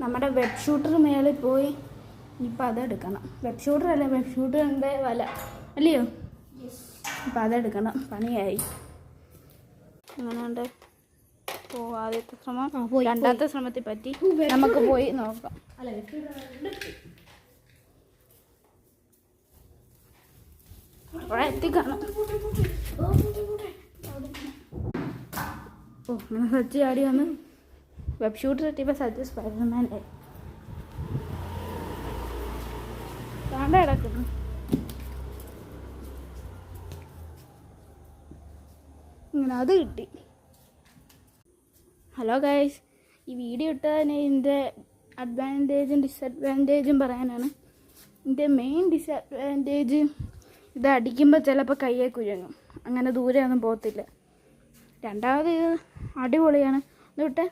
നമ്മുടെ web shooter മേളിൽ പോയി ഇപ്പം അതെടുക്കണം. വെബ് ഷൂട്ടർ അല്ല, വെബ് ഷൂട്ടറിൻ്റെ വല അല്ലയോ? അപ്പം അതെടുക്കണം, പണിയായി. അങ്ങനെയുണ്ട്. ആദ്യത്തെ ശ്രമം രണ്ടാമത്തെ ശ്രമത്തിൽ പറ്റി. നമുക്ക് പോയി നോക്കാം. അവിടെ എത്തിക്കാണോ? അങ്ങനെ സജ്ജി ആടി വന്ന് വെബ് ഷൂട്ടർ എത്തിയപ്പോൾ സജ്ജ് സ്പൈഡർമാനായി. താണ്ട കിടക്കുന്നു. ഇങ്ങനെ അത് കിട്ടി. ഹലോ ഗൈസ്, ഈ വീഡിയോ ഇട്ടതിന് ഇതിൻ്റെ അഡ്വാൻറ്റേജും ഡിസഡ്വാൻറ്റേജും പറയാനാണ്. ഇതിൻ്റെ മെയിൻ ഡിസഡ്വാൻറ്റേജ് ഇത് അടിക്കുമ്പോൾ ചിലപ്പോൾ കയ്യെ കുഴങ്ങും, അങ്ങനെ ദൂരെ ഒന്നും പോകത്തില്ല. രണ്ടാമത് ഇത് അടിപൊളിയാണ്. എന്നിട്ട്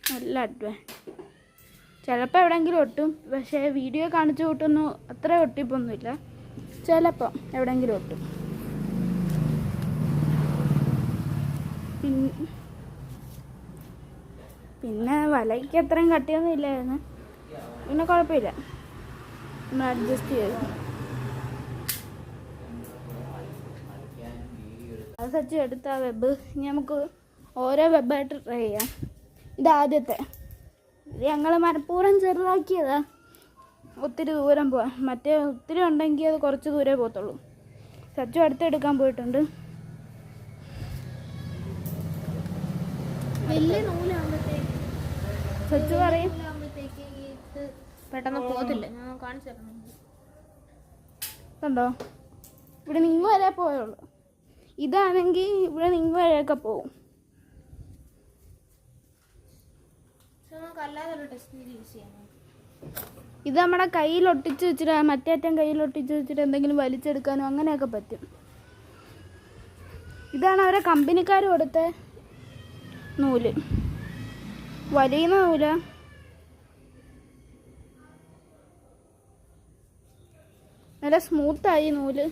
നല്ല ചിലപ്പോൾ എവിടെയെങ്കിലും ഒട്ടും, പക്ഷേ വീഡിയോ കാണിച്ചു കൂട്ടൊന്നും അത്ര ഒട്ടിപ്പൊന്നുമില്ല. ചിലപ്പോൾ എവിടെയെങ്കിലും ഒട്ടും. പിന്നെ വലയ്ക്ക് അത്രയും കട്ടിയൊന്നും ഇല്ലായിരുന്നു. പിന്നെ കുഴപ്പമില്ല, നമ്മൾ അഡ്ജസ്റ്റ് ചെയ്തു. അത് സച്ച് എടുത്ത വെബ് ഇനി നമുക്ക് ഓരോ വെബായിട്ട് ട്രൈ ചെയ്യാം. ഇതാദ്യത്തെ ഇത് ഞങ്ങൾ മനഃപൂർവ്വം ചെറുതാക്കിയതാ, ഒത്തിരി ദൂരം പോവാൻ. മറ്റേ ഒത്തിരി ഉണ്ടെങ്കിൽ അത് കുറച്ച് ദൂരേ പോകത്തുള്ളൂ. സച്ചു അടുത്തെടുക്കാൻ പോയിട്ടുണ്ട്. വലിയ നൂലാകുമ്പോഴത്തേക്ക് സച്ചു പറയും പെട്ടെന്ന് പോകത്തില്ല. ഞാൻ കാണിച്ചു തരണം. കണ്ടോ, ഇവിടെ നിങ്ങ വരെ പോയുള്ളൂ. ഇതാണെങ്കിൽ ഇവിടെ നിങ്ങ വരെയൊക്കെ പോവും. ഇത് നമ്മുടെ കയ്യിൽ ഒട്ടിച്ച് വെച്ചിട്ട് മറ്റേ അറ്റം കയ്യിൽ ഒട്ടിച്ച് വെച്ചിട്ട് എന്തെങ്കിലും വലിച്ചെടുക്കാനോ അങ്ങനെയൊക്കെ പറ്റും. ഇതാണ് അവരെ കമ്പനിക്കാർ കൊടുത്ത നൂല്, വലിയുന്ന നൂല. നല്ല സ്മൂത്തായി നൂല്,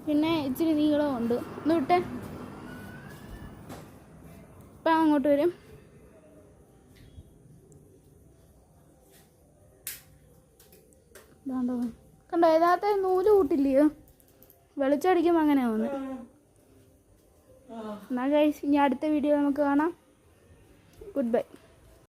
പിന്നെ ഇച്ചിരി നീളമുണ്ട്. ഒന്ന് വിട്ടെ, ഇപ്പം അങ്ങോട്ട് വരും. കണ്ടോ, യഥാർത്ഥ നൂല് കൂട്ടില്ലയോ? വെളിച്ചടിക്കുമ്പോൾ അങ്ങനെ ആവുന്നു. എന്നാൽ ഗൈസ്, ഇനി അടുത്ത വീഡിയോ നമുക്ക് കാണാം. Good bye.